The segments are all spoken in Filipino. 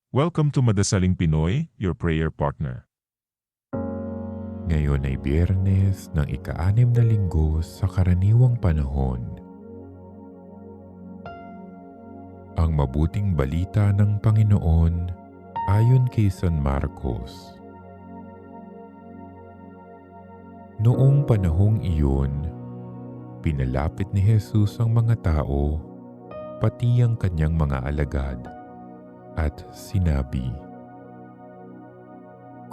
Welcome to Madasaling Pinoy, your prayer partner. Ngayon ay Biyernes ng ika-6 na linggo sa karaniwang panahon. Ang mabuting balita ng Panginoon ayon kay San Marcos. Noong panahong iyon, pinalapit ni Jesus ang mga tao, pati ang kanyang mga alagad, at sinabi,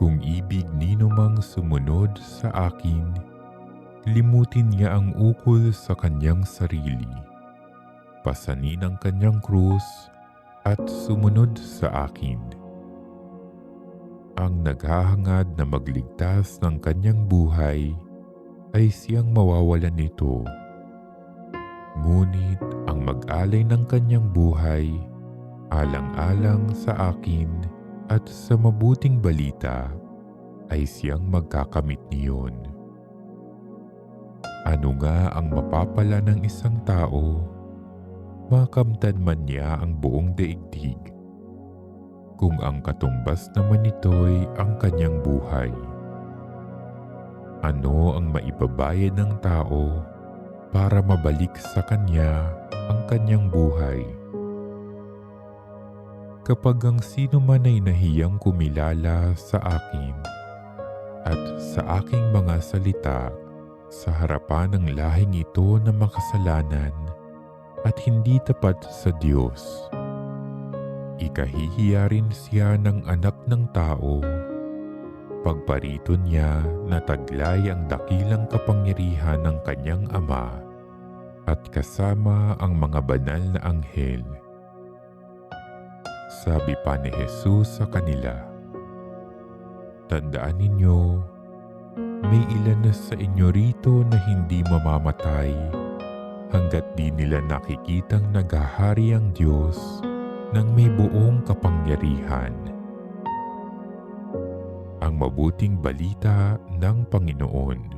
"Kung ibig nino mang sumunod sa akin, limutin niya ang ukol sa kanyang sarili, pasanin ang kanyang krus, at sumunod sa akin. Ang naghahangad na magligtas ng kanyang buhay ay siyang mawawalan nito. Ngunit ang mag-alay ng kanyang buhay, alang-alang sa akin at sa mabuting balita, ay siyang magkakamit niyon. Ano nga ang mapapala ng isang tao, makamtan man niya ang buong daigdig, kung ang katumbas naman nito'y ang kanyang buhay? Ano ang maibabayad ng tao para mabalik sa kanya ang kanyang buhay? Kapag ang sino man ay nahiyang kumilala sa akin at sa aking mga salita sa harapan ng lahing ito na makasalanan at hindi tapat sa Diyos, ikahihiya rin siya ng anak ng tao pagparito niya na taglay ang dakilang kapangyarihan ng kanyang Ama at kasama ang mga banal na anghel." Sabi pa ni Jesus sa kanila, "Tandaan ninyo, may ilan na sa inyo rito na hindi mamamatay hanggat di nila nakikitang naghahari ang Diyos ng may buong kapangyarihan." Ang mabuting balita ng Panginoon.